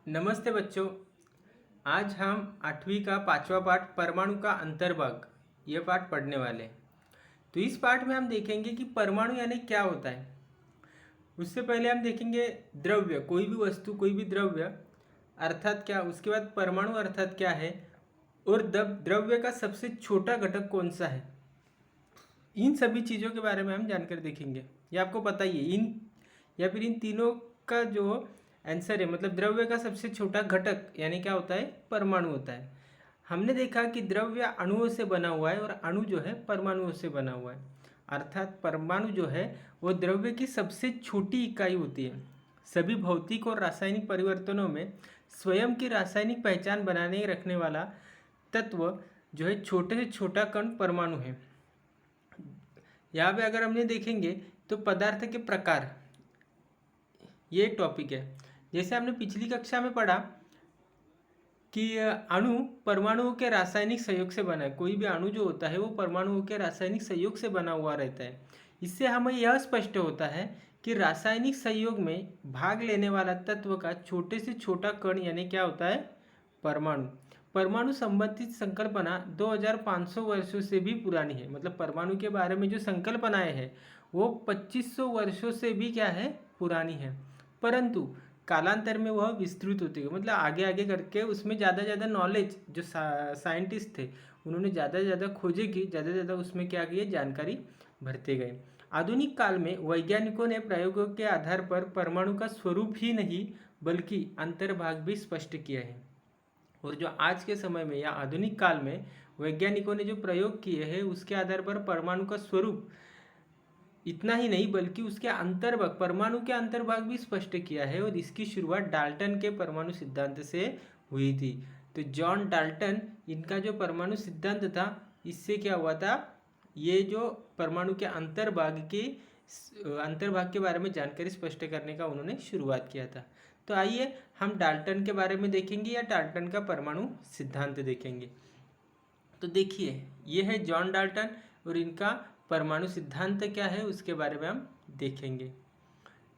नमस्ते बच्चों। आज हम 8वीं का 5वां पाठ परमाणु का अंतर्भाग ये पाठ पढ़ने वाले हैं। तो इस पाठ में हम देखेंगे कि परमाणु यानी क्या होता है। उससे पहले हम देखेंगे द्रव्य, कोई भी वस्तु, कोई भी द्रव्य अर्थात क्या, उसके बाद परमाणु अर्थात क्या है, और द्रव्य का सबसे छोटा घटक कौन सा है। इन सभी चीज़ों के बारे में हम जानकर देखेंगे। ये आपको पता ही है, इन तीनों का जो आंसर है, मतलब द्रव्य का सबसे छोटा घटक यानी क्या होता है, परमाणु होता है। हमने देखा कि द्रव्य अणुओं से बना हुआ है और अणु जो है परमाणुओं से बना हुआ है। अर्थात परमाणु जो है वो द्रव्य की सबसे छोटी इकाई होती है। सभी भौतिक और रासायनिक परिवर्तनों में स्वयं की रासायनिक पहचान बनाने रखने वाला तत्व जो है छोटे से छोटा कण परमाणु है। यहाँ पे अगर हमने देखेंगे तो पदार्थ के प्रकार, ये एक टॉपिक है। जैसे हमने पिछली कक्षा में पढ़ा कि अणु परमाणुओं के रासायनिक संयोग से बना है। कोई भी अणु जो होता है वो परमाणुओं के रासायनिक संयोग से बना हुआ रहता है। इससे हमें यह स्पष्ट होता है कि रासायनिक संयोग में भाग लेने वाला तत्व का छोटे से छोटा कण यानी क्या होता है, परमाणु। परमाणु संबंधित संकल्पना 2500 वर्षों से भी पुरानी है। मतलब परमाणु के बारे में जो संकल्पनाएं हैं वो 2500 वर्षों से भी क्या है, पुरानी है। परंतु कालांतर में वह विस्तृत होती है, मतलब आगे आगे करके उसमें ज़्यादा ज़्यादा नॉलेज, जो साइंटिस्ट थे उन्होंने ज़्यादा से ज़्यादा खोजें की, ज़्यादा से ज़्यादा उसमें क्या किए, जानकारी भरते गए। आधुनिक काल में वैज्ञानिकों ने प्रयोगों के आधार पर परमाणु का स्वरूप ही नहीं बल्कि अंतर्भाग भी स्पष्ट किया है। और जो आज के समय में या आधुनिक काल में वैज्ञानिकों ने जो प्रयोग किए हैं उसके आधार पर परमाणु का स्वरूप इतना ही नहीं बल्कि उसके अंतर्भाग, परमाणु के अंतर्भाग भी स्पष्ट किया है। और इसकी शुरुआत डाल्टन के परमाणु सिद्धांत से हुई थी। तो जॉन डाल्टन, इनका जो परमाणु सिद्धांत था, इससे क्या हुआ था, ये जो परमाणु के अंतर्भाग के बारे में जानकारी स्पष्ट करने का उन्होंने शुरुआत किया था। तो आइए हम डाल्टन के बारे में देखेंगे या डाल्टन का परमाणु सिद्धांत देखेंगे। तो देखिए, ये है जॉन डाल्टन और इनका परमाणु सिद्धांत क्या है उसके बारे में हम देखेंगे।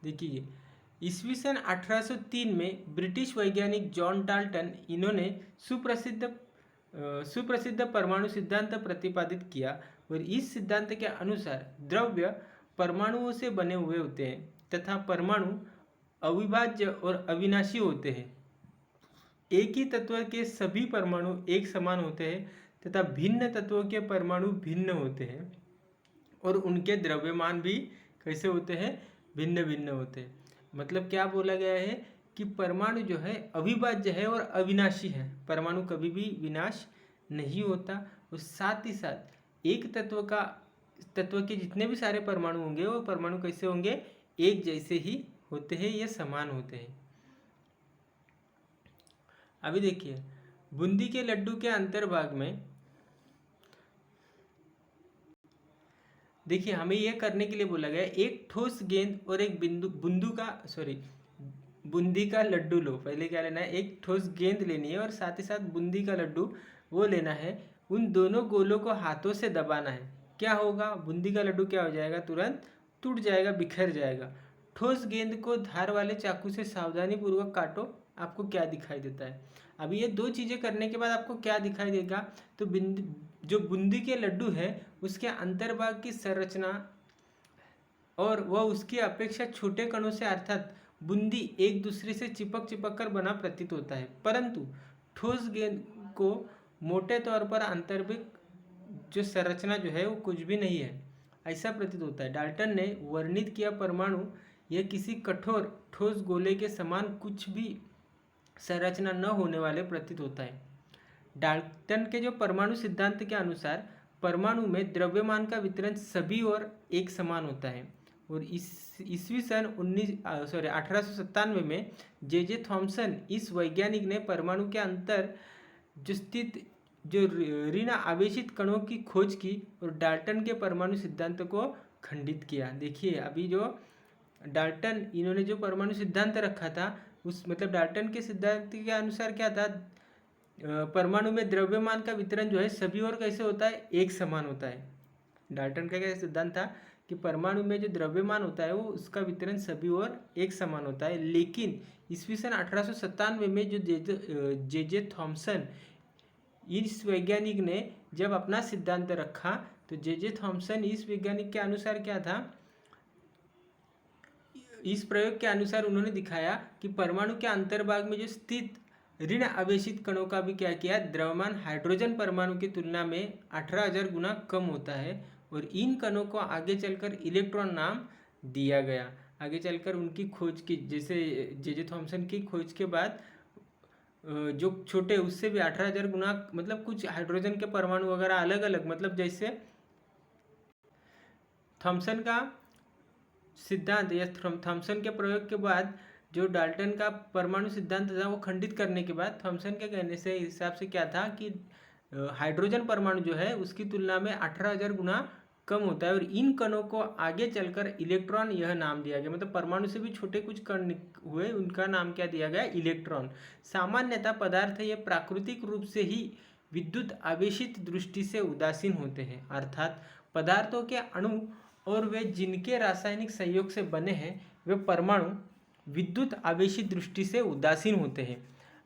देखिए, ईस्वी सन 1803 में ब्रिटिश वैज्ञानिक जॉन डाल्टन, इन्होंने सुप्रसिद्ध परमाणु सिद्धांत प्रतिपादित किया। और इस सिद्धांत के अनुसार द्रव्य परमाणुओं से बने हुए होते हैं तथा परमाणु अविभाज्य और अविनाशी होते हैं। एक ही तत्व के सभी परमाणु एक समान होते हैं तथा भिन्न तत्वों के परमाणु भिन्न होते हैं और उनके द्रव्यमान भी कैसे होते हैं, भिन्न भिन्न होते हैं। मतलब क्या बोला गया है कि परमाणु जो है अविभाज्य है और अविनाशी है। परमाणु कभी भी विनाश नहीं होता। और साथ ही साथ एक तत्व के जितने भी सारे परमाणु होंगे वो परमाणु कैसे होंगे, एक जैसे ही होते हैं, ये समान होते हैं। अभी देखिए, बूंदी के लड्डू के अंतर्भाग में देखिए हमें यह करने के लिए बोला गया, एक ठोस गेंद और एक बूंदी का लड्डू लो। पहले क्या लेना है, एक ठोस गेंद लेनी है और साथ ही साथ बूंदी का लड्डू वो लेना है। उन दोनों गोलों को हाथों से दबाना है। क्या होगा, बूंदी का लड्डू क्या हो जाएगा, तुरंत टूट जाएगा, बिखर जाएगा। ठोस गेंद को धार वाले चाकू से सावधानी पूर्वक काटो। आपको क्या दिखाई देता है। अभी ये दो चीज़ें करने के बाद आपको क्या दिखाई देगा, तो जो बूंदी के लड्डू है उसके अंतर्भाग की संरचना और वह उसकी अपेक्षा छोटे कणों से अर्थात बूंदी एक दूसरे से चिपक कर बना प्रतीत होता है। परंतु ठोस गेंद को मोटे तौर पर आंतरिक जो संरचना जो है वो कुछ भी नहीं है, ऐसा प्रतीत होता है। डाल्टन ने वर्णित किया परमाणु यह किसी कठोर ठोस गोले के समान कुछ भी संरचना न होने वाले प्रतीत होता है। डाल्टन के जो परमाणु सिद्धांत के अनुसार परमाणु में द्रव्यमान का वितरण सभी और एक समान होता है। और ईस्वी सन 1897 में जे थॉमसन, इस वैज्ञानिक ने परमाणु के अंतर जो स्थित जो ऋण आवेशित कणों की खोज की और डाल्टन के परमाणु सिद्धांत को खंडित किया। देखिए, अभी जो डाल्टन, इन्होंने जो परमाणु सिद्धांत रखा था उस मतलब डाल्टन के सिद्धांत के अनुसार क्या था, परमाणु में द्रव्यमान का वितरण जो है सभी और कैसे होता है, एक समान होता है। डाल्टन का क्या सिद्धांत था कि परमाणु में जो द्रव्यमान होता है वो उसका वितरण सभी और एक समान होता है। लेकिन ईस्वी सन 1897 में जो जे जे थॉमसन इस वैज्ञानिक ने जब अपना सिद्धांत रखा, तो जे जे थॉमसन इस वैज्ञानिक के अनुसार क्या था, इस प्रयोग के अनुसार उन्होंने दिखाया कि परमाणु के अंतर्भाग में जो स्थित ऋण आवेशित कणों का भी क्या किया, द्रव्यमान हाइड्रोजन परमाणु की तुलना में 18,000 गुना कम होता है, और इन कणों को आगे चलकर इलेक्ट्रॉन नाम दिया गया। आगे चलकर उनकी खोज की, जैसे जे जे थॉमसन की खोज के बाद जो छोटे उससे भी 18,000 गुना, मतलब कुछ हाइड्रोजन के परमाणु वगैरह अलग अलग, मतलब जैसे थॉमसन का सिद्धांत या थॉमसन के प्रयोग के बाद जो डाल्टन का परमाणु सिद्धांत था वो खंडित करने के बाद थॉमसन के कहने से हिसाब से क्या था कि हाइड्रोजन परमाणु जो है उसकी तुलना में 18,000 गुना कम होता है, और इन कणों को आगे चलकर इलेक्ट्रॉन यह नाम दिया गया। मतलब परमाणु से भी छोटे कुछ कण हुए, उनका नाम क्या दिया गया, इलेक्ट्रॉन। सामान्यतः पदार्थ ये प्राकृतिक रूप से ही विद्युत आवेशित दृष्टि से उदासीन होते हैं, अर्थात पदार्थों के अणु और वे जिनके रासायनिक सहयोग से बने हैं वे परमाणु विद्युत आवेशित दृष्टि से उदासीन होते हैं।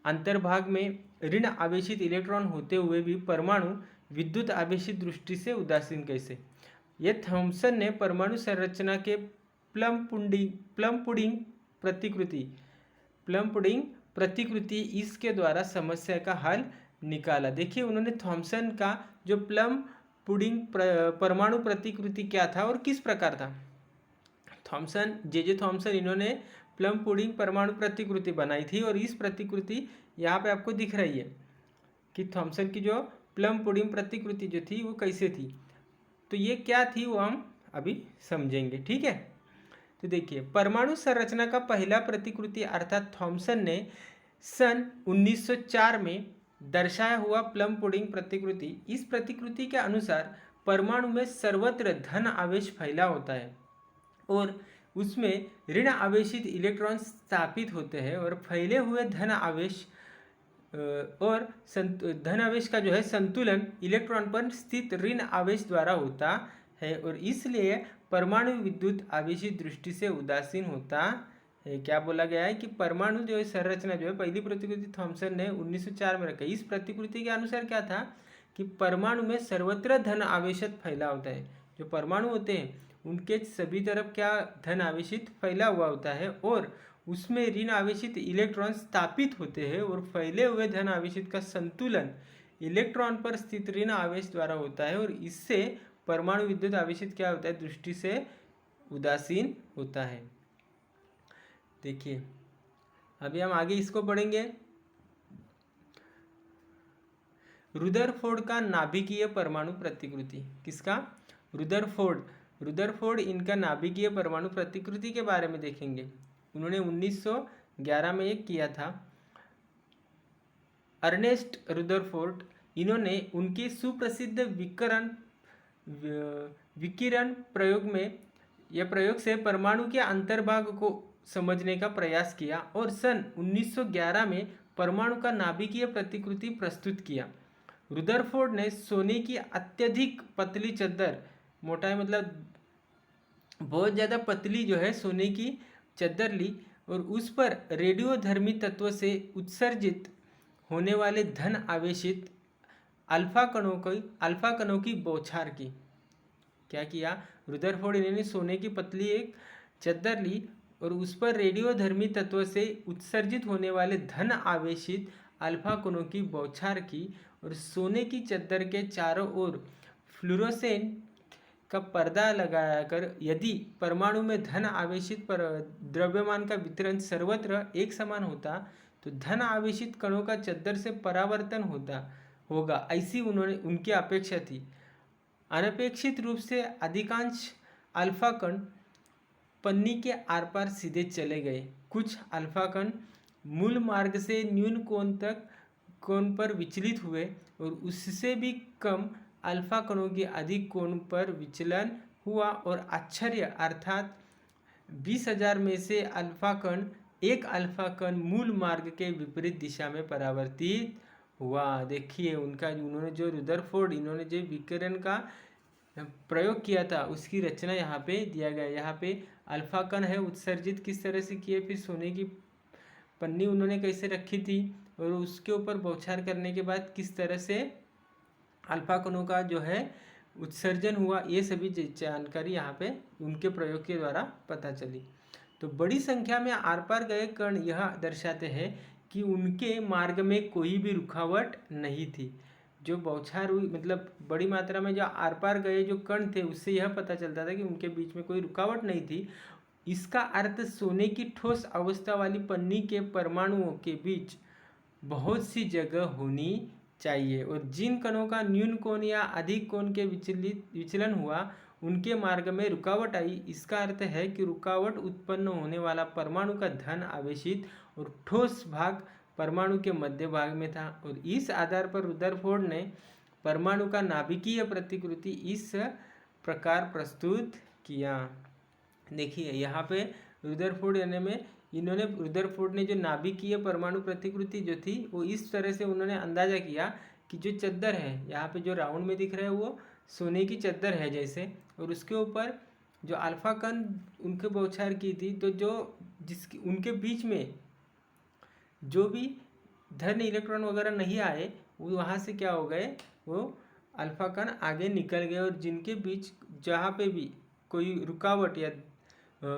अंतर्भाग में ऋण आवेशित इलेक्ट्रॉन होते हुए भी परमाणु विद्युत आवेशित दृष्टि से उदासीन कैसे? ये थॉमसन ने परमाणु संरचना के प्लम पुडिंग प्रतिकृति इसके द्वारा समस्या का हल निकाला। देखिए उन्होंने थॉमसन का जो प्लम पुडिंग परमाणु प्रतिकृति क्या था और किस प्रकार था। थॉमसन, जे जे थॉमसन, इन्होंने प्लम पुडिंग परमाणु प्रतिकृति बनाई थी, और इस प्रतिकृति यहाँ पे आपको दिख रही है कि थॉमसन की जो प्लम पुडिंग प्रतिकृति जो थी वो कैसे थी। तो ये क्या थी वो हम अभी समझेंगे, ठीक है। तो देखिए परमाणु संरचना का पहला प्रतिकृति अर्थात थॉमसन ने सन 1904 में दर्शाया हुआ प्लम पुडिंग प्रतिकृति, इस प्रतिकृति के अनुसार परमाणु में सर्वत्र धन आवेश फैला होता है और उसमें ऋण आवेशित इलेक्ट्रॉन स्थापित होते हैं, और फैले हुए धन आवेश और धन आवेश का जो है संतुलन इलेक्ट्रॉन पर स्थित ऋण आवेश द्वारा होता है, और इसलिए परमाणु विद्युत आवेशित दृष्टि से उदासीन होता है। क्या बोला गया है कि परमाणु जो है संरचना जो है, पहली प्रतिकृति थॉमसन ने 1904 में रखी। इस प्रतिकृति के अनुसार क्या था कि परमाणु में सर्वत्र धन आवेशित फैला होता है। जो परमाणु होते हैं उनके सभी तरफ क्या धन आवेशित फैला हुआ होता है, और उसमें ऋण आवेशित इलेक्ट्रॉन स्थापित होते हैं, और फैले हुए धन आवेशित का संतुलन इलेक्ट्रॉन पर स्थित ऋण आवेश द्वारा होता है, और इससे परमाणु विद्युत आवेशित क्या होता है, दृष्टि से उदासीन होता है। देखिए अभी हम आगे इसको पढ़ेंगे। रुदरफोर्ड का नाभिकीय परमाणु प्रतिकृति, किसका? रुदरफोर्ड इनका नाभिकीय परमाणु प्रतिकृति के बारे में देखेंगे। उन्होंने 1911 में एक किया था। अर्नेस्ट रुदरफोर्ड, इन्होंने उनके सुप्रसिद्ध विकिरण प्रयोग से परमाणु के अंतर्भाग को समझने का प्रयास किया, और सन 1911 में परमाणु का नाभिकीय प्रतिकृति प्रस्तुत किया। रुदरफोर्ड ने सोने की अत्यधिक पतली चद्दर, मोटा है मतलब बहुत ज़्यादा पतली जो है सोने की चद्दर ली, और उस पर रेडियोधर्मी तत्व से उत्सर्जित होने वाले धन आवेशित अल्फा कणों की बौछार की। क्या किया? रुदरफोर्ड इन्होंने सोने की पतली एक चद्दर ली और उस पर रेडियोधर्मी तत्व से उत्सर्जित होने वाले धन आवेशित अल्फा कणों की बौछार की, और सोने की चद्दर के चारों ओर फ्लोरोसेंट का पर्दा लगाकर यदि परमाणु में धन आवेशित पर द्रव्यमान का वितरण सर्वत्र एक समान होता तो धन आवेशित कणों का चद्दर से परावर्तन होगा, ऐसी उनकी अपेक्षा थी। अनपेक्षित रूप से अधिकांश अल्फा कण पन्नी के आर पार सीधे चले गए। कुछ अल्फा कण मूल मार्ग से न्यून कोण पर विचलित हुए, और उससे भी कम अल्फा कणों की अधिक कोण पर विचलन हुआ, और आश्चर्य अर्थात 20,000 में से एक अल्फा कण मूल मार्ग के विपरीत दिशा में परावर्तित हुआ। देखिए उन्होंने जो रुदरफोर्ड इन्होंने जो विकिरण का प्रयोग किया था उसकी रचना यहाँ पे दिया गया। यहाँ पे अल्फा कण है उत्सर्जित किस तरह से किए, फिर सोने की पन्नी उन्होंने कैसे रखी थी और उसके ऊपर बौछार करने के बाद किस तरह से अल्फा कणों का जो है उत्सर्जन हुआ, ये सभी जानकारी यहाँ पे उनके प्रयोग के द्वारा पता चली। तो बड़ी संख्या में आर पार गए कण यह दर्शाते हैं कि उनके मार्ग में कोई भी रुकावट नहीं थी। जो बौछार हुई मतलब बड़ी मात्रा में जो आर पार गए जो कण थे, उससे यह पता चलता था कि उनके बीच में कोई रुकावट नहीं थी। इसका अर्थ सोने की ठोस अवस्था वाली पन्नी के परमाणुओं के बीच बहुत सी जगह होनी चाहिए और जिन कणों का न्यून कोण या अधिक कोण के विचलन हुआ उनके मार्ग में रुकावट आई। इसका अर्थ है कि रुकावट उत्पन्न होने वाला परमाणु का धन आवेशित और ठोस भाग परमाणु के मध्य भाग में था। और इस आधार पर रुदरफोर्ड ने परमाणु का नाभिकीय प्रतिकृति इस प्रकार प्रस्तुत किया। देखिए यहाँ पे रुदरफोर्ड यानी में रुदरफोर्ड ने जो नाभिकीय परमाणु प्रतिकृति जो थी वो इस तरह से उन्होंने अंदाजा किया कि जो चद्दर है यहाँ पे जो राउंड में दिख रहा है वो सोने की चद्दर है जैसे, और उसके ऊपर जो अल्फा कण उनके बौछार की थी, तो जो जिसकी उनके बीच में जो भी धन इलेक्ट्रॉन वगैरह नहीं आए वो वहाँ से क्या हो गए, वो अल्फा कण आगे निकल गए और जिनके बीच जहाँ पे भी कोई रुकावट या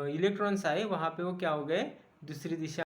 इलेक्ट्रॉन्स आए वहाँ पे वो क्या हो गए, दूसरी दिशा